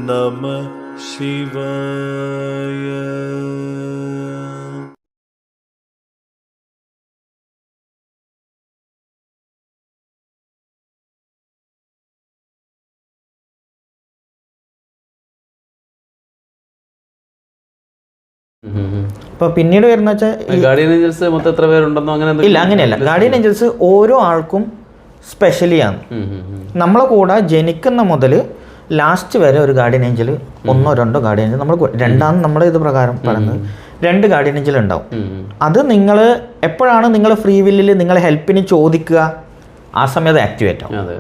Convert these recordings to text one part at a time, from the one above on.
നമ ശിവായ. ഇപ്പോൾ പിന്നീട് വരുന്ന വെച്ചാൽ ഗാർഡിയൻ ഏഞ്ചൽസ് മൊത്തം എത്ര പേരുണ്ടെന്നോ അങ്ങനെ ഇല്ല, അങ്ങനെയല്ല. ഗാർഡിയൻ ഏഞ്ചൽസ് ഓരോ ആൾക്കും സ്പെഷ്യലി ആണ്. നമ്മളെ കൂടെ ജനിക്കുന്ന മുതൽ ലാസ്റ്റ് വരെ ഒരു ഗാർഡിയൻ ഏഞ്ചൽ, ഒന്നോ രണ്ടോ ഗാർഡിയൻ ഏഞ്ചൽ നമ്മൾ രണ്ടാമത് നമ്മുടെ ഇത് പ്രകാരം പറയുന്നത് 2 ഗാർഡിയൻ ഏഞ്ചൽ ഉണ്ടാവും. അത് നിങ്ങൾ എപ്പോഴാണ് നിങ്ങൾ ഫ്രീ വില്ലിൽ നിങ്ങൾ ഹെൽപ്പിന് ചോദിക്കുക, ആ സമയത്ത് ആക്ടിവേറ്റ് ആവും.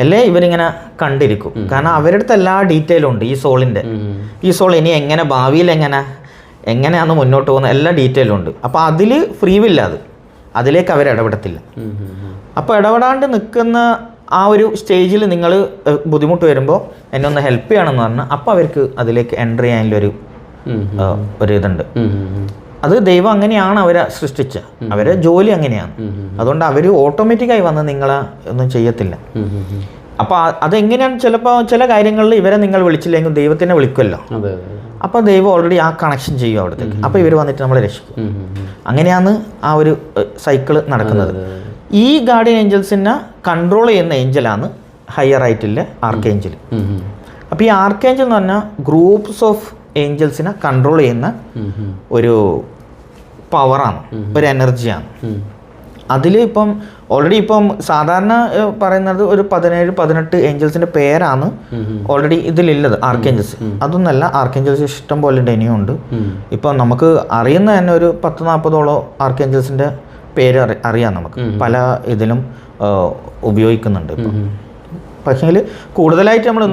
അല്ലേ ഇവരിങ്ങനെ കണ്ടിരിക്കും. കാരണം അവരുടെ അടുത്ത് എല്ലാ ഡീറ്റെയിലും ഉണ്ട്. ഈ സോളിൻ്റെ ഈ സോൾ ഇനി എങ്ങനെ ഭാവിയിൽ എങ്ങനെയാണ് മുന്നോട്ട് പോകുന്ന എല്ലാ ഡീറ്റെയിലും ഉണ്ട്. അപ്പോൾ അതിൽ ഫ്രീ വില്ല, അതിലേക്ക് അവർ ഇടപെടത്തില്ല. അപ്പോൾ ഇടപെടാണ്ട് നിൽക്കുന്ന ആ ഒരു സ്റ്റേജിൽ നിങ്ങൾ ബുദ്ധിമുട്ട് വരുമ്പോൾ എന്നെ ഒന്ന് ഹെൽപ്പ് ചെയ്യണമെന്ന് പറഞ്ഞാൽ അപ്പോൾ അവർക്ക് അതിലേക്ക് എൻ്റർ ചെയ്യാനുള്ളൊരു ഇതുണ്ട്. അത് ദൈവം അങ്ങനെയാണ് അവരെ സൃഷ്ടിച്ചത്, അവരെ ജോലി അങ്ങനെയാണ്. അതുകൊണ്ട് അവർ ഓട്ടോമാറ്റിക്കായി വന്ന് നിങ്ങളെ ഒന്നും ചെയ്യത്തില്ല. അപ്പോൾ അതെങ്ങനെയാണ്, ചിലപ്പോൾ ചില കാര്യങ്ങളിൽ ഇവരെ നിങ്ങൾ വിളിച്ചില്ലെങ്കിൽ ദൈവത്തിനെ വിളിക്കുമല്ലോ. അപ്പോൾ ദൈവം ഓൾറെഡി ആ കണക്ഷൻ ചെയ്യും അവിടത്തേക്ക്. അപ്പോൾ ഇവർ വന്നിട്ട് നമ്മളെ രക്ഷിക്കും. അങ്ങനെയാണ് ആ ഒരു സൈക്കിള് നടക്കുന്നത്. ഈ ഗാർഡിയൻ ഏഞ്ചൽസിനെ കൺട്രോൾ ചെയ്യുന്ന ഏഞ്ചലാണ് ഹയർ ആയിട്ടുള്ള ആർക്കേഞ്ചൽ. അപ്പോൾ ഈ ആർക്കേഞ്ചൽ എന്ന് പറഞ്ഞാൽ ഗ്രൂപ്പ്സ് ഓഫ് ഏഞ്ചൽസിനെ കൺട്രോൾ ചെയ്യുന്ന ഒരു പവറാണ്, ഒരു എനർജിയാണ്. അതിൽ ഇപ്പം ഓൾറെഡി ഇപ്പം സാധാരണ പറയുന്നത് ഒരു 17-18 ഏഞ്ചൽസിൻ്റെ പേരാണ് ഓൾറെഡി ഇതിലുള്ളത്, ആർക്കേഞ്ചൽസ്. അതൊന്നല്ല, ആർക്കേഞ്ചൽസ് ഇഷ്ടം പോലെ ഉണ്ട്, ഇനിയും ഉണ്ട്. ഇപ്പം നമുക്ക് അറിയുന്ന തന്നെ ഒരു 10-40ഓളം ആർക്കേഞ്ചൽസിൻ്റെ പേര് അറിയാം നമുക്ക്, പല ഇതിലും ഉപയോഗിക്കുന്നുണ്ട് ഇപ്പം. പക്ഷേങ്കിൽ കൂടുതലായിട്ട് നമ്മൾ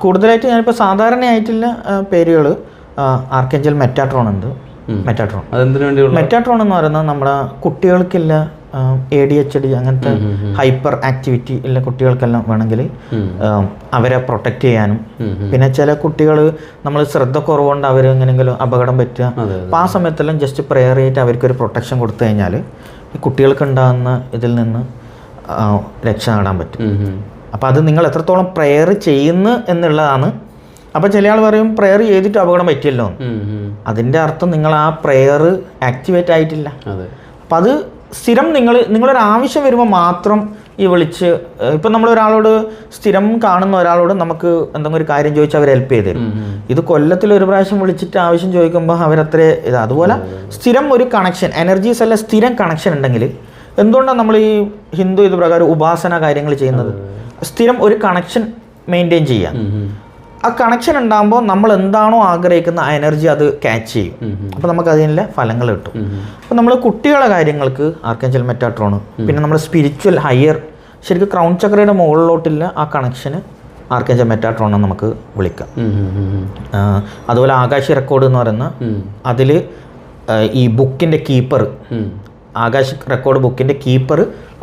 കൂടുതലായിട്ട് ഞാനിപ്പോൾ സാധാരണയായിട്ടുള്ള പേരുകൾ ആർക്കേഞ്ചൽ മെറ്റാട്രോൺ ഉണ്ട്. മെറ്റാട്രോൺ എന്ന് പറയുന്നത് നമ്മുടെ കുട്ടികൾക്കില്ല ADHD അങ്ങനത്തെ ഹൈപ്പർ ആക്ടിവിറ്റി ഉള്ള കുട്ടികൾക്കെല്ലാം വേണമെങ്കിൽ അവരെ പ്രൊട്ടക്റ്റ് ചെയ്യാനും, പിന്നെ ചില കുട്ടികൾ നമ്മൾ ശ്രദ്ധ കുറവുകൊണ്ട് അവർ എങ്ങനെയെങ്കിലും അപകടം പറ്റുക, അപ്പോൾ ആ സമയത്തെല്ലാം ജസ്റ്റ് പ്രെയർ ചെയ്തിട്ട് അവർക്കൊരു പ്രൊട്ടക്ഷൻ കൊടുത്തു കഴിഞ്ഞാൽ ഈ കുട്ടികൾക്ക് ഉണ്ടാകുന്ന ഇതിൽ നിന്ന് രക്ഷ നേടാൻ പറ്റും. അപ്പോൾ അത് നിങ്ങൾ എത്രത്തോളം പ്രെയർ ചെയ്യുന്നു എന്നുള്ളതാണ്. അപ്പോൾ ചില ആൾ പറയും പ്രെയർ ചെയ്തിട്ട് അപകടം പറ്റിയല്ലോ, അതിൻ്റെ അർത്ഥം നിങ്ങൾ ആ പ്രെയർ ആക്ടിവേറ്റ് ആയിട്ടില്ല. അപ്പം അത് സ്ഥിരം നിങ്ങളൊരു ആവശ്യം വരുമ്പോൾ മാത്രം ഈ വിളിച്ച്, ഇപ്പം നമ്മളൊരാളോട് സ്ഥിരം കാണുന്ന ഒരാളോട് നമുക്ക് എന്തെങ്കിലും ഒരു കാര്യം ചോദിച്ചാൽ അവർ ഹെൽപ്പ് ചെയ്ത് തരും. ഇത് കൊല്ലത്തിൽ ഒരു പ്രാവശ്യം വിളിച്ചിട്ട് ആവശ്യം ചോദിക്കുമ്പോൾ അവരത്ര അതുപോലെ സ്ഥിരം ഒരു കണക്ഷൻ, എനർജീസ് എല്ലാം സ്ഥിരം കണക്ഷൻ ഉണ്ടെങ്കിൽ, എന്തുകൊണ്ടാണ് നമ്മൾ ഈ ഹിന്ദു ഇത് പ്രകാരം ഉപാസന കാര്യങ്ങൾ ചെയ്യുന്നത്? സ്ഥിരം ഒരു കണക്ഷൻ മെയിൻറ്റെയിൻ ചെയ്യാം. ആ കണക്ഷൻ ഉണ്ടാകുമ്പോൾ നമ്മൾ എന്താണോ ആഗ്രഹിക്കുന്ന ആ എനർജി അത് ക്യാച്ച് ചെയ്യും. അപ്പോൾ നമുക്ക് അതിനുള്ള ഫലങ്ങൾ കിട്ടും. അപ്പോൾ നമ്മൾ കുട്ടികളുടെ കാര്യങ്ങൾക്ക് ആർക്കേഞ്ചൽ മെറ്റാട്രോൺ, പിന്നെ നമ്മൾ സ്പിരിച്വൽ ഹയർ ശരിക്കും ക്രൗൺ ചക്രയുടെ മുകളിലോട്ടില്ല ആ കണക്ഷന് ആർക്കേഞ്ചൽ മെറ്റാട്രോൺ നമുക്ക് വിളിക്കാം. അതുപോലെ ആകാശി റെക്കോർഡ് എന്ന് പറയുന്ന അതിൽ ഈ ബുക്കിൻ്റെ കീപ്പർ, ആകാശ് റെക്കോർഡ് ബുക്കിൻ്റെ കീപ്പർ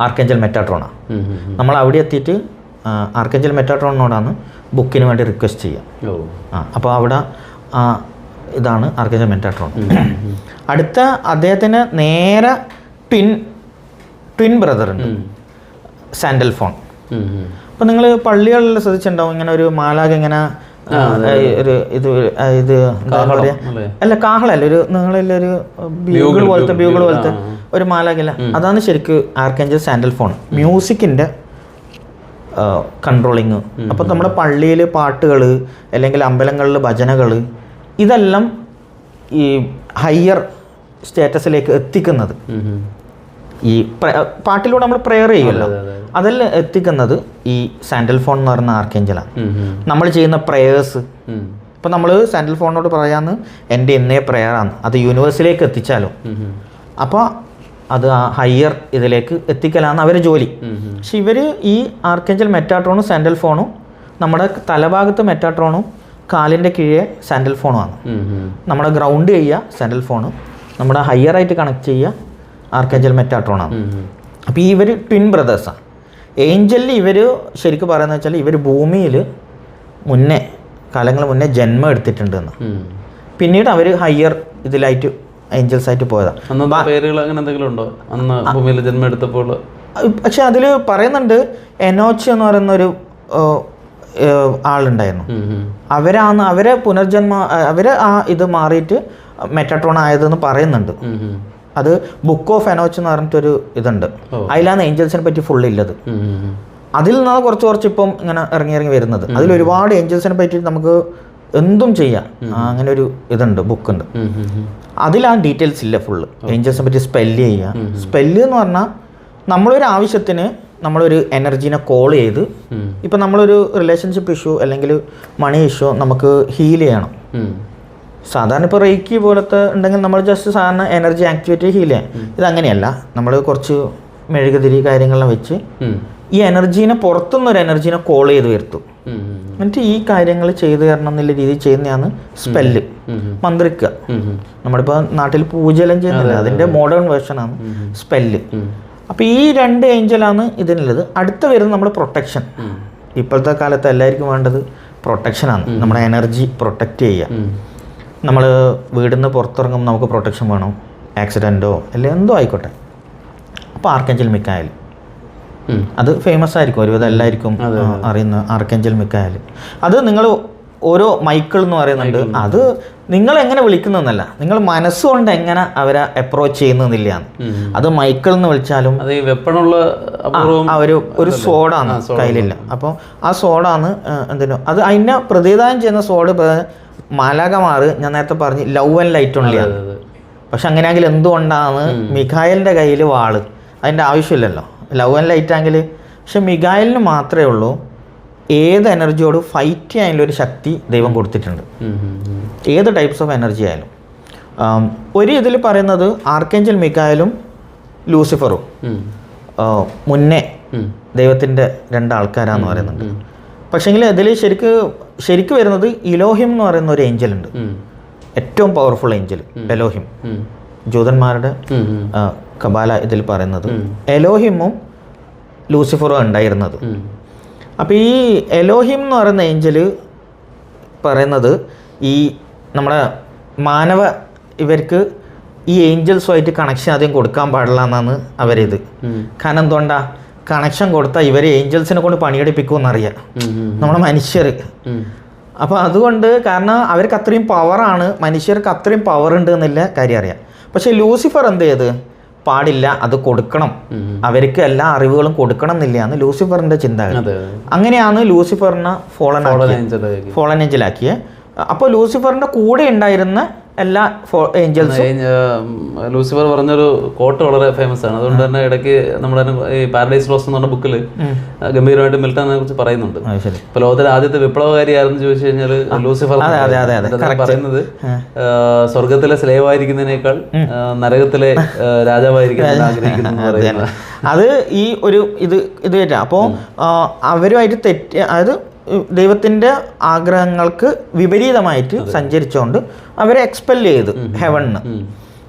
ആർക്കേഞ്ചൽ മെറ്റാട്രോണാണ്. നമ്മൾ അവിടെ എത്തിയിട്ട് ആർക്കേഞ്ചൽ മെറ്റാട്രോണിനോടാണ് ബുക്കിന് വേണ്ടി റിക്വസ്റ്റ് ചെയ്യുക. അപ്പോൾ അവിടെ ഇതാണ് ആർക്കേഞ്ചൽ മെറ്റാട്രോൺ. അടുത്ത അദ്ദേഹത്തിന് നേരെ ട്വിൻ ബ്രദർ ഉണ്ട്, സാൻഡൽഫോൺ. അപ്പോൾ നിങ്ങൾ പള്ളികളിൽ ശ്രദ്ധിച്ചിട്ടുണ്ടാവും, ഇങ്ങനെ ഒരു മാലാഖ ഇങ്ങനെ ഒരു ഇത് എന്താ പറയുക, അല്ല കാഹളല്ല, ഒരു നിങ്ങളൊരു ബ്യൂഗിൾ പോലത്തെ ഒരു മാലാഖല്ല, അതാണ് ശരിക്കും ആർക്കേഞ്ചൽ സാൻഡൽഫോൺ, മ്യൂസിക്കിൻ്റെ കൺട്രോളിങ്. അപ്പോൾ നമ്മുടെ പള്ളിയിൽ പാട്ടുകൾ അല്ലെങ്കിൽ അമ്പലങ്ങളിൽ ഭജനകൾ ഇതെല്ലാം ഈ ഹയർ സ്റ്റേറ്റസിലേക്ക് എത്തിക്കുന്നത്, ഈ പാട്ടിലൂടെ നമ്മൾ പ്രെയർ ചെയ്യുമല്ലോ, അതെല്ലാം എത്തിക്കുന്നത് ഈ സാൻഡൽഫോൺ എന്ന് പറയുന്ന ആർക്കേഞ്ചലാണ്. നമ്മൾ ചെയ്യുന്ന പ്രേയേഴ്സ്, ഇപ്പോൾ നമ്മൾ സാൻഡൽഫോണിനോട് പറയാമെന്ന് എൻ്റെ ഇന്നേ പ്രെയറാണ്, അത് യൂണിവേഴ്സിലേക്ക് എത്തിച്ചാലോ, അപ്പോൾ അത് ആ ഹയർ ഇതിലേക്ക് എത്തിക്കലാണ് അവരെ ജോലി. പക്ഷെ ഇവർ ഈ ആർക്കേഞ്ചൽ മെറ്റാട്രോണും സാൻഡൽഫോണും നമ്മുടെ തലഭാഗത്ത് മെറ്റാട്രോണും കാലിൻ്റെ കീഴെ സാൻഡൽഫോണുമാണ്. നമ്മുടെ ഗ്രൗണ്ട് ചെയ്യുക സാൻഡൽഫോണ്, നമ്മുടെ ഹയറായിട്ട് കണക്ട് ചെയ്യുക ആർക്കേഞ്ചൽ മെറ്റാട്രോണാണ്. അപ്പോൾ ഈ ഇവർ ട്വിൻ ബ്രദേഴ്സാണ്. ഏഞ്ചലിൽ ഇവർ ശരിക്കും പറയുന്നത് വെച്ചാൽ ഇവർ ഭൂമിയിൽ കാലങ്ങൾ മുന്നേ ജന്മം എടുത്തിട്ടുണ്ടെന്ന്, പിന്നീട് അവർ ഹയർ ഇതിലായിട്ട് ഏഞ്ചൽസ് ആയിട്ട് പോയതാണ്. അന്ന് പേരുകൾ അങ്ങനെ എന്തെങ്കിലും ഉണ്ടോ അന്ന് ഭൂമിയിൽ ജന്മം എടുത്തപ്പോൾ? പക്ഷെ അതിൽ പറയുന്നുണ്ട് എനോച്ച് എന്ന് പറയുന്നൊരു ആളുണ്ടായിരുന്നു. അവരെ പുനർജന്മ അവര് ആ ഇത് മാറിയിട്ട് മെറ്റാട്രോൺ ആയതെന്ന് പറയുന്നുണ്ട്. അത് ബുക്ക് ഓഫ് എനോച്ച് എന്ന് പറഞ്ഞിട്ടൊരു ഇതുണ്ട്. അതിലാണ് ഏഞ്ചൽസിനെ പറ്റി ഫുള്ള് ഇല്ലത്. അതിൽ നിന്നാണ് കുറച്ച് ഇപ്പം ഇങ്ങനെ ഇറങ്ങി വരുന്നത്. അതിൽ ഒരുപാട് ഏഞ്ചൽസിനെ പറ്റി നമുക്ക് എന്തും ചെയ്യാം. അങ്ങനെ ഒരു ഇതുണ്ട്, ബുക്കുണ്ട്. അതിൽ ആ ഡീറ്റെയിൽസ് ഇല്ല ഫുള്ള്. ഏഞ്ചൽസിനെ പറ്റി സ്പെല്ല് ചെയ്യുക. സ്പെല്ല് എന്ന് പറഞ്ഞാൽ നമ്മളൊരു ആവശ്യത്തിന് നമ്മളൊരു എനർജീനെ കോൾ ചെയ്ത്, ഇപ്പം നമ്മളൊരു റിലേഷൻഷിപ്പ് ഇഷ്യൂ അല്ലെങ്കിൽ മണി ഇഷ്യൂ നമുക്ക് ഹീൽ ചെയ്യണം. സാധാരണ ഇപ്പോൾ റേക്കി പോലത്തെ ഉണ്ടെങ്കിൽ നമ്മൾ ജസ്റ്റ് സാധാരണ എനർജി ആക്ടിവേറ്റ് ഹീൽ ചെയ്യാം. ഇതങ്ങനെയല്ല. നമ്മൾ കുറച്ച് മെഴുകുതിരി കാര്യങ്ങളെല്ലാം വെച്ച് ഈ എനർജീനെ പുറത്തുനിന്നൊരു എനർജീനെ കോൾ ചെയ്ത് വരുത്തും. എന്നിട്ട് ഈ കാര്യങ്ങൾ ചെയ്തു തരണം എന്നുള്ള രീതിയിൽ ചെയ്യുന്നതാണ് സ്പെല്ല്, മന്ത്രിക്കുക. നമ്മളിപ്പോൾ നാട്ടിൽ പൂജയെല്ലാം ചെയ്യുന്നില്ല, അതിൻ്റെ മോഡേൺ വേർഷനാണ് സ്പെല്ല്. അപ്പോൾ ഈ 2 ഏഞ്ചലാണ് ഇതിനുള്ളത്. അടുത്ത വരുന്നത് നമ്മൾ പ്രൊട്ടക്ഷൻ. ഇപ്പോഴത്തെ കാലത്ത് എല്ലാവർക്കും വേണ്ടത് പ്രൊട്ടക്ഷനാണ്. നമ്മുടെ എനർജി പ്രൊട്ടക്റ്റ് ചെയ്യുക. നമ്മൾ വീടിൽ നിന്ന് പുറത്തിറങ്ങുമ്പോൾ നമുക്ക് പ്രൊട്ടക്ഷൻ വേണം, ആക്സിഡൻറ്റോ അല്ലെങ്കിൽ എന്തോ ആയിക്കോട്ടെ. അപ്പോൾ ആർക്കേഞ്ചൽ മിക്കായൽ അത് ഫേമസ് ആയിരിക്കും, ഒരുവിധം എല്ലാവർക്കും അറിയുന്ന ആർക്കേഞ്ചൽ മിക്കായൽ. അത് നിങ്ങൾ ഓരോ മൈക്കിൾ എന്ന് പറയുന്നുണ്ട്. അത് നിങ്ങൾ എങ്ങനെ വിളിക്കുന്നതെന്നല്ല, നിങ്ങൾ മനസ്സുകൊണ്ട് എങ്ങനെ അവരെ അപ്രോച്ച് ചെയ്യുന്നില്ലാണ്. അത് മൈക്കിൾ എന്ന് വിളിച്ചാലും ഒരു സോഡാണ് കയ്യിലില്ല. അപ്പോൾ ആ സോഡാണ് എന്തിനോ അത് അതിനെ പ്രതിദാനം ചെയ്യുന്ന സോഡ് മാലാകമാറ് ഞാൻ നേരത്തെ പറഞ്ഞ് ലവ് ആൻഡ് ലൈറ്റ് ഉള്ളിയാണ്. പക്ഷെ അങ്ങനെയാണെങ്കിൽ എന്തുകൊണ്ടാണ് മിഖായലിൻ്റെ കയ്യിൽ വാള്? അതിൻ്റെ ആവശ്യമില്ലല്ലോ. ലവ് ആൻഡ് ലൈറ്റ് ആണെങ്കിൽ. പക്ഷെ മിഖായലിന് മാത്രമേ ഉള്ളൂ ഏത് എനർജിയോട് ഫൈറ്റ് ചെയ്യാനുള്ളൊരു ശക്തി ദൈവം കൊടുത്തിട്ടുണ്ട്. ഏത് ടൈപ്സ് ഓഫ് എനർജി ആയാലും. ഒരു ഇതിൽ പറയുന്നത് ആർക്കേഞ്ചൽ മിഖായലും ലൂസിഫറും മുന്നേ ദൈവത്തിൻ്റെ 2 ആൾക്കാരാന്ന് പറയുന്നുണ്ട്. പക്ഷേങ്കിൽ അതിൽ ശരിക്ക് വരുന്നത് ഇലോഹിം എന്ന് പറയുന്ന ഒരു ഏഞ്ചൽ ഉണ്ട്. ഏറ്റവും പവർഫുൾ ഏഞ്ചൽ എലോഹിം. ജൂതന്മാരുടെ കബാല ഇതിൽ പറയുന്നത് എലോഹിമും ലൂസിഫറും ഉണ്ടായിരുന്നത്. അപ്പോൾ ഈ എലോഹിം എന്ന് പറയുന്ന ഏഞ്ചൽ പറയുന്നത് ഈ നമ്മുടെ മാനവ ഇവർക്ക് ഈ ഏഞ്ചൽസുമായിട്ട് കണക്ഷൻ ആദ്യം കൊടുക്കാൻ പാടില്ല എന്നാണ് അവരിത്. കാരണം എന്തുകൊണ്ടാ? കണക്ഷൻ കൊടുത്താൽ ഇവരെ ഏഞ്ചൽസിനെ കൊണ്ട് പണിയെടുപ്പിക്കുമെന്നറിയാം നമ്മുടെ മനുഷ്യർ. അപ്പോൾ അതുകൊണ്ട്, കാരണം അവർക്ക് അത്രയും പവറാണ്, മനുഷ്യർക്ക് അത്രയും പവർ ഉണ്ട് എന്നുള്ള കാര്യം അറിയാം. പക്ഷേ ലൂസിഫർ എന്ത് ചെയ്ത് പാടില്ല, അത് കൊടുക്കണം, അവർക്ക് എല്ലാ അറിവുകളും കൊടുക്കണം എന്നില്ലയാണ് ലൂസിഫറിൻ്റെ ചിന്താഗതി. അങ്ങനെയാണ് ലൂസിഫറിനെ ഫോളൻ ഏഞ്ചലാക്കിയത്. അപ്പോൾ ലൂസിഫറിൻ്റെ കൂടെ ഉണ്ടായിരുന്ന എല്ലാ ഏഞ്ചൽസും ലൂസിഫർ പറഞ്ഞൊരു കോട്ട് വളരെ ഫേമസ് ആണ്. അതുകൊണ്ട് തന്നെ ഇടയ്ക്ക് നമ്മുടെ ഈ പാരഡൈസ് ലോസ്റ്റ് എന്ന് പറഞ്ഞ ബുക്കിൽ ഗംഭീരമായിട്ട് മിൽട്ടനെ കുറിച്ച് പറയുന്നുണ്ട്. ഇപ്പൊ ലോകത്തിലെ ആദ്യത്തെ വിപ്ലവകാരി ആരെന്ന് ചോദിച്ചു കഴിഞ്ഞാൽ ലൂസിഫർ പറയുന്നത് സ്വർഗത്തിലെ സ്ലേവ് ആയിരിക്കുന്നതിനേക്കാൾ നരകത്തിലെ രാജാവായിരിക്കാൻ ആഗ്രഹിക്കുന്നു. അത് ഈ ഒരു ഇത് കേട്ടാ. അപ്പോൾ അവരുമായിട്ട് തെറ്റ്, അതായത് ദൈവത്തിൻ്റെ ആഗ്രഹങ്ങൾക്ക് വിപരീതമായിട്ട് സഞ്ചരിച്ചുകൊണ്ട് അവരെ എക്സ്പെൽ ചെയ്ത് ഹെവണിന്.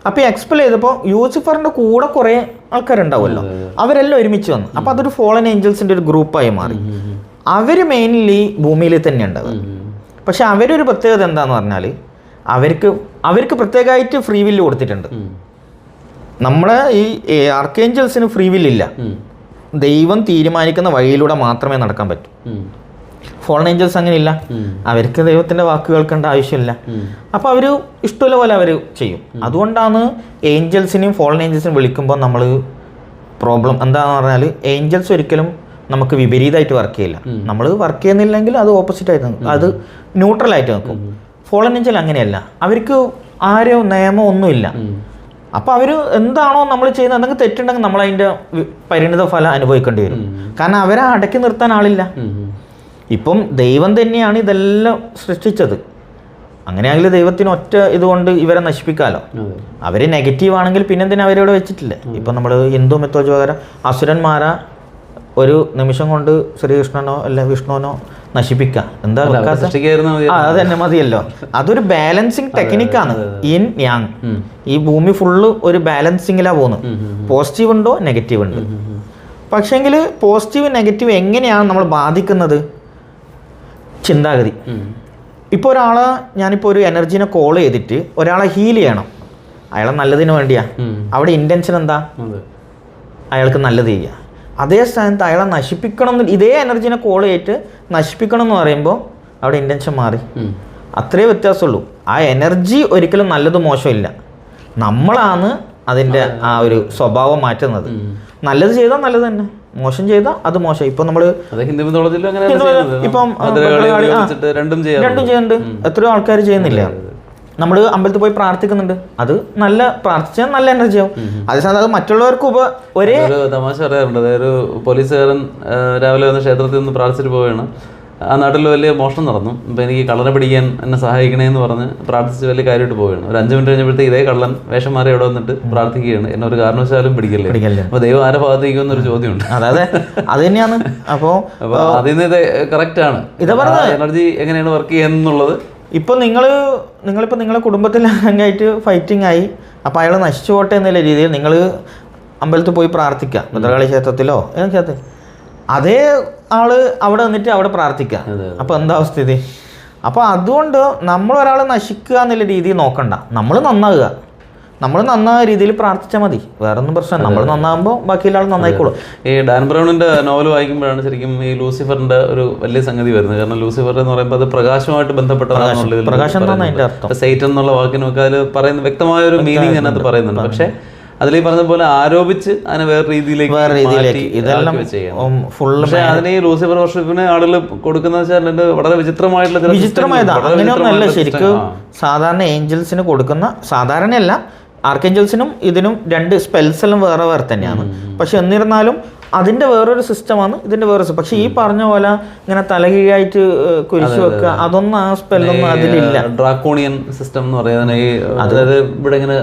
അപ്പോൾ ഈ എക്സ്പെൽ ചെയ്തപ്പോൾ ലൂസിഫറിൻ്റെ കൂടെ കുറേ ആൾക്കാരുണ്ടാവുമല്ലോ, അവരെല്ലാം ഒരുമിച്ച് വന്നു. അപ്പോൾ അതൊരു ഫോളൻ ഏഞ്ചൽസിൻ്റെ ഒരു ഗ്രൂപ്പായി മാറി. അവർ മെയിൻലി ഭൂമിയിൽ തന്നെ ഉണ്ടാവും. പക്ഷെ അവരൊരു പ്രത്യേകത എന്താന്ന് പറഞ്ഞാൽ അവർക്ക് പ്രത്യേകമായിട്ട് ഫ്രീ വില്ല് കൊടുത്തിട്ടുണ്ട്. നമ്മുടെ ഈ ആർക്കേഞ്ചൽസിന് ഫ്രീ വില്ലില്ല. ദൈവം തീരുമാനിക്കുന്ന വഴിയിലൂടെ മാത്രമേ നടക്കാൻ പറ്റൂ. ഫോളൻ ഏഞ്ചൽസ് അങ്ങനെയില്ല, അവർക്ക് ദൈവത്തിൻ്റെ വാക്ക് കേൾക്കേണ്ട ആവശ്യമില്ല. അപ്പോൾ അവർ ഇഷ്ടമുള്ള പോലെ അവർ ചെയ്യും. അതുകൊണ്ടാണ് ഏഞ്ചൽസിനെയും ഫോളൻ ഏഞ്ചൽസിനെയും വിളിക്കുമ്പോൾ നമ്മൾ പ്രോബ്ലം എന്താണെന്ന് പറഞ്ഞാൽ ഏഞ്ചൽസ് ഒരിക്കലും നമുക്ക് വിപരീതമായിട്ട് വർക്ക് ചെയ്യില്ല. നമ്മൾ വർക്ക് ചെയ്യുന്നില്ലെങ്കിൽ അത് ഓപ്പോസിറ്റായിട്ട് നിൽക്കും, അത് ന്യൂട്രലായിട്ട് നിൽക്കും. ഫോളൻ ഏഞ്ചൽ അങ്ങനെയല്ല, അവർക്ക് ആരോ നിയമം ഒന്നുമില്ല. അപ്പോൾ അവർ എന്താണോ നമ്മൾ ചെയ്യുന്നത്, എന്തെങ്കിലും തെറ്റുണ്ടെങ്കിൽ നമ്മളതിൻ്റെ പരിണിത ഫലം അനുഭവിക്കേണ്ടി വരും. കാരണം അവരെ അടക്കി നിർത്താൻ ആളില്ല. ഇപ്പം ദൈവം തന്നെയാണ് ഇതെല്ലാം സൃഷ്ടിച്ചത്. അങ്ങനെയാണെങ്കിൽ ദൈവത്തിന് ഒറ്റ ഇതുകൊണ്ട് ഇവരെ നശിപ്പിക്കാമല്ലോ. അവർ നെഗറ്റീവ് ആണെങ്കിൽ പിന്നെന്തിനാ അവരോട് വെച്ചിട്ടില്ലേ? ഇപ്പം നമ്മൾ ഹിന്ദു മെത്തോളജി പ്രകാരം അസുരന്മാരെ ഒരു നിമിഷം കൊണ്ട് ശ്രീകൃഷ്ണനോ അല്ലെ വിഷ്ണുവിനോ നശിപ്പിക്കാം. എന്താ അത് തന്നെ മതിയല്ലോ. അതൊരു ബാലൻസിങ് ടെക്നിക്കാണ്. ഇൻ യാങ് ഈ ഭൂമി ഫുള്ള് ഒരു ബാലൻസിങ്ങിലാണ് പോകുന്നത്. പോസിറ്റീവ് ഉണ്ടോ നെഗറ്റീവ് ഉണ്ട്. പക്ഷേങ്കിൽ പോസിറ്റീവ് നെഗറ്റീവ് എങ്ങനെയാണ് നമ്മൾ ബാധിക്കുന്നത്? ചിന്താഗതി. ഇപ്പോൾ ഞാനിപ്പോൾ ഒരു എനർജീനെ കോൾ ചെയ്തിട്ട് ഒരാളെ ഹീൽ ചെയ്യണം. അയാളെ നല്ലതിന് വേണ്ടിയാ. അവിടെ ഇൻറ്റൻഷൻ എന്താ? അയാൾക്ക് നല്ലത് ചെയ്യുക. അതേ സ്ഥാനത്ത് അയാളെ നശിപ്പിക്കണം എന്ന്, ഇതേ എനർജീനെ കോൾ ചെയ്തിട്ട് നശിപ്പിക്കണം എന്ന് പറയുമ്പോൾ അവിടെ ഇൻറ്റൻഷൻ മാറി. അത്രേ വ്യത്യാസമുള്ളൂ. ആ എനർജി ഒരിക്കലും നല്ലത് മോശമില്ല, നമ്മളാണ് അതിൻ്റെ ആ ഒരു സ്വഭാവം മാറ്റുന്നത്. നല്ലത് ചെയ്താൽ നല്ലത് തന്നെ, മോശം ചെയ്താൽ അത് മോശം. ഇപ്പം നമ്മൾ ഇപ്പം രണ്ടും ചെയ്യുന്നുണ്ട്. എത്രയോ ആൾക്കാർ ചെയ്യുന്നില്ല. നമ്മൾ അമ്പലത്തിൽ പോയി പ്രാർത്ഥിക്കുന്നുണ്ട്, അത് നല്ല പ്രാർത്ഥിച്ചാൽ നല്ല എനർജി ആവും. അതേസമയം അത് മറ്റുള്ളവർക്ക് ഒരേ തമാശ പറയാറുണ്ട്. അതായത് ഒരു പോലീസുകാരൻ രാവിലെ വന്ന് ക്ഷേത്രത്തിൽ നിന്ന് പ്രാർത്ഥിച്ചിട്ട് പോവുകയാണ്. ആ നാട്ടിൽ വലിയ മോഷണം നടന്നു. അപ്പോൾ എനിക്ക് കള്ളനെ പിടിക്കാൻ എന്നെ സഹായിക്കണേന്ന് പറഞ്ഞ് പ്രാർത്ഥിച്ച് വലിയ കാര്യമായിട്ട് പോവുകയാണ്. ഒരു 5 മിനിറ്റ് കഴിഞ്ഞപ്പോഴത്തേക്ക് ഇതേ കള്ളൻ വേഷം മാറി അവിടെ വന്നിട്ട് പ്രാർത്ഥിക്കുകയാണ്, എന്നെ ഒരു കാരണവശാലും പിടിക്കല്ലേ. അപ്പോൾ ദൈവം ആരെ ഭാഗത്തേക്കുന്നൊരു ചോദ്യമുണ്ട്. അതായത് അത് തന്നെയാണ്. അപ്പോൾ അതിൽ നിന്ന് ഇത് കറക്റ്റ് ആണ്. ഇതാ പറഞ്ഞത് എനർജി എങ്ങനെയാണ് വർക്ക് ചെയ്യുന്നുള്ളത്. ഇപ്പോൾ നിങ്ങളിപ്പോൾ നിങ്ങളെ കുടുംബത്തിൽ ആയിട്ട് ഫൈറ്റിംഗ് ആയി, അപ്പോൾ അയാൾ നശിച്ചു പോട്ടെ എന്നുള്ള രീതിയിൽ നിങ്ങൾ അമ്പലത്തിൽ പോയി പ്രാർത്ഥിക്കുക, ഭദ്രകാളി ക്ഷേത്രത്തിലോ ഏത് ക്ഷേത്രത്തിൽ, അതേ ആള് അവിടെ വന്നിട്ട് അവിടെ പ്രാർത്ഥിക്കുക. അപ്പോൾ എന്താ സ്ഥിതി? അപ്പോൾ അതുകൊണ്ട് നമ്മളൊരാൾ നശിക്കുക എന്നുള്ള രീതിയിൽ നോക്കണ്ട, നമ്മൾ നന്നാകുക രീതിയിൽ പ്രാർത്ഥിച്ചാൽ മതി. വേറെ ഒന്നും പ്രശ്നം. നമ്മൾ നന്നാകുമ്പോൾ ബാക്കിയുള്ള ആൾ നന്നായിക്കോളും. ഈ ഡാൻ ബ്രൗണിന്റെ നോവൽ വായിക്കുമ്പോഴാണ് ശരിക്കും ഈ ലൂസിഫറിന്റെ ഒരു വലിയ സംഗതി വരുന്നത്. കാരണം ലൂസിഫർ എന്ന് പറയുമ്പോൾ അത് പ്രകാശമായിട്ട് ബന്ധപ്പെട്ടതാണ്. പ്രകാശം എന്നാണ് അതിന്റെ അർത്ഥം. സൈറ്റൻ എന്നുള്ള വാക്കിനൊക്കെ അതിൽ പറയുന്ന വ്യക്തമായ ഒരു മീനിങ് അതിനകത്ത് പറയുന്നുണ്ട്. പക്ഷെ അതിൽ പറഞ്ഞ പോലെ ആരോപിച്ച് അതിനെ വേറെ രീതിയിലേക്ക് ഇതെല്ലാം ഫുള്ള്. പക്ഷെ അതിന് ഈ ലൂസിഫർ വർഷിപ്പിന് ആളുകൾ കൊടുക്കുന്ന വെച്ചാൽ വളരെ വിചിത്രമായതാണ്. അങ്ങനെയൊന്നല്ല ശരിക്കും. സാധാരണ ഏഞ്ചൽസിന് കൊടുക്കുന്ന, സാധാരണയല്ല, ആർക്കേഞ്ചൽസിനും ഇതിനും 2 സ്പെൽസ് എല്ലാം വേറെ തന്നെയാണ്. പക്ഷെ എന്നിരുന്നാലും അതിൻ്റെ വേറൊരു സിസ്റ്റമാണ്, ഇതിൻ്റെ വേറെ. പക്ഷെ ഈ പറഞ്ഞ പോലെ ഇങ്ങനെ തലകീഴായിട്ട് കുരിശു വെക്കുക, അതൊന്നും ആ സ്പെല്ലൊന്നും അതിലില്ല. ഡ്രാക്കോണിയൻ സിസ്റ്റം എന്ന് പറയുന്നത് ഈ അതായത് ഇവിടെ ഇങ്ങനെ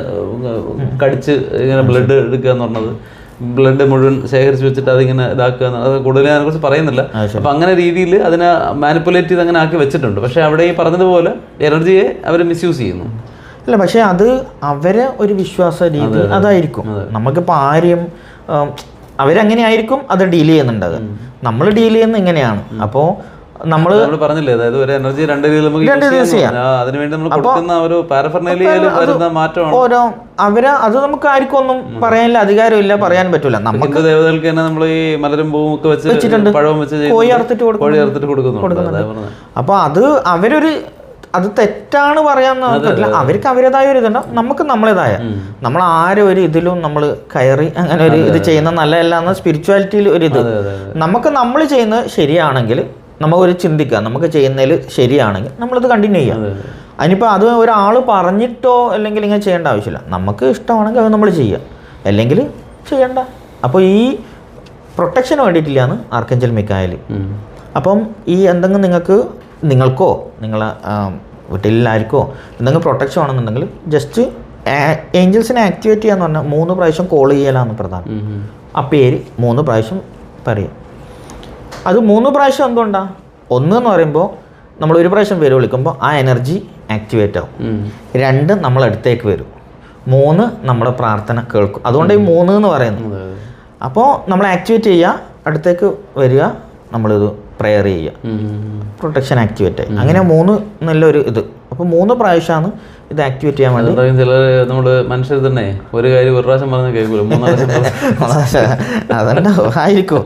കടിച്ച് ഇങ്ങനെ ബ്ലഡ് എടുക്കുക എന്ന് പറഞ്ഞത്, ബ്ലഡ് മുഴുവൻ ശേഖരിച്ച് വെച്ചിട്ട് അതിങ്ങനെ ഇതാക്കുക, അത് കൂടുതൽ അതിനെക്കുറിച്ച് പറയുന്നില്ല. അപ്പം അങ്ങനെ രീതിയിൽ അതിനെ മാനിപ്പുലേറ്റ് ചെയ്ത് അങ്ങനെ ആക്കി വെച്ചിട്ടുണ്ട്. പക്ഷെ അവിടെ ഈ പറഞ്ഞതുപോലെ എനർജിയെ അവർ മിസ്യൂസ് ചെയ്യുന്നു. അല്ല, പക്ഷെ അത് അവരെ ഒരു വിശ്വാസ രീതി അതായിരിക്കും. നമുക്കിപ്പോൾ ആരെയും അവരങ്ങനെയായിരിക്കും അത് ഡീൽ ചെയ്യുന്നുണ്ടാവുക, നമ്മൾ ഡീൽ ചെയ്യുന്നത് ഇങ്ങനെയാണ്. അപ്പോൾ നമ്മൾ പറഞ്ഞില്ലേ, അതായത് ഒരു എനർജി രണ്ട് രീതിയിൽ ചെയ്യാം. അതിനുവേണ്ടി നമ്മൾ കൊടുക്കുന്ന ഒരു പാരഫെർനാലിയയിൽ വരുന്ന മാറ്റമാണ് ഓരോ അത് നമുക്ക് ആർക്കും ഒന്നും പറയാനില്ല, അധികാരമില്ല, പറയാൻ പറ്റൂല. നമുക്ക് ദേവതകൾക്ക് തന്നെ നമ്മൾ ഈ മലരും പൂവും ഒക്കെ വെച്ചിട്ടുണ്ട്, പഴവും വെച്ച് കോഴി അറുത്തിട്ട് കൊടുക്കുന്നുണ്ട്. അപ്പോൾ അത് തെറ്റാണ് പറയാന്ന് പറ്റില്ല. അവർക്ക് അവരുടേതായ ഒരു ഇതുണ്ട്, നമുക്ക് നമ്മളേതായ. നമ്മൾ ആരും ഒരു ഇതിലും നമ്മൾ കയറി അങ്ങനെ ഒരു ഇത് ചെയ്യുന്ന നല്ലതല്ല എന്ന സ്പിരിച്വാലിറ്റിയിൽ ഒരു ഇത്. നമ്മൾ ചെയ്യുന്നത് ശരിയാണെങ്കിൽ നമുക്കൊരു ചിന്തിക്കാം, നമുക്ക് ചെയ്യുന്നതിൽ ശരിയാണെങ്കിൽ നമ്മളത് കണ്ടിന്യൂ ചെയ്യാം. അതിനിപ്പോൾ അത് ഒരാൾ പറഞ്ഞിട്ടോ അല്ലെങ്കിൽ ഇങ്ങനെ ചെയ്യേണ്ട ആവശ്യമില്ല. നമുക്ക് ഇഷ്ടമാണെങ്കിൽ അത് നമ്മൾ ചെയ്യാം, അല്ലെങ്കിൽ ചെയ്യണ്ട. അപ്പോൾ ഈ പ്രൊട്ടക്ഷന് വേണ്ടിയിട്ടില്ലാന്ന് ആർക്കേഞ്ചൽ മിക്കായേൽ. അപ്പം ഈ എന്തെങ്കിലും നിങ്ങൾക്കോ നിങ്ങളെ വീട്ടിലായിരിക്കോ എന്തെങ്കിലും പ്രൊട്ടക്ഷൻ ആണെന്നുണ്ടെങ്കിൽ ജസ്റ്റ് ഏഞ്ചൽസിനെ ആക്ടിവേറ്റ് ചെയ്യാന്ന് പറഞ്ഞാൽ 3 പ്രാവശ്യം കോൾ ചെയ്യലാണ് പ്രധാനം. ആ പേര് 3 പ്രാവശ്യം പറയാം. അത് 3 പ്രാവശ്യം എന്തുകൊണ്ടാണ്? 1 എന്ന് പറയുമ്പോൾ നമ്മൾ 1 പ്രാവശ്യം പേര് വിളിക്കുമ്പോൾ ആ എനർജി ആക്ടിവേറ്റ് ആവും. 2 നമ്മളടുത്തേക്ക് വരും. 3 നമ്മുടെ പ്രാർത്ഥന കേൾക്കും. അതുകൊണ്ട് ഈ 3 എന്ന് പറയുന്നത്. അപ്പോൾ നമ്മൾ ആക്ടിവേറ്റ് ചെയ്യുക, അടുത്തേക്ക് വരിക, നമ്മളിത് പ്രെയർ ചെയ്യുക, പ്രൊട്ടക്ഷൻ ആക്ടിവേറ്റ് ആയി. അങ്ങനെ 3 നല്ലൊരു ഇത്. അപ്പോൾ 3 പ്രാവശ്യമാണ് ഇത് ആക്ടിവേറ്റ് ചെയ്യാൻ വേണ്ടി. ചില നമ്മൾ മനുഷ്യർ തന്നെ ഒരു കാര്യം 1 പ്രാവശ്യം പറഞ്ഞാൽ കേൾക്കൂല, 3 പ്രാവശ്യം അതുണ്ടാവും ആയിരിക്കും.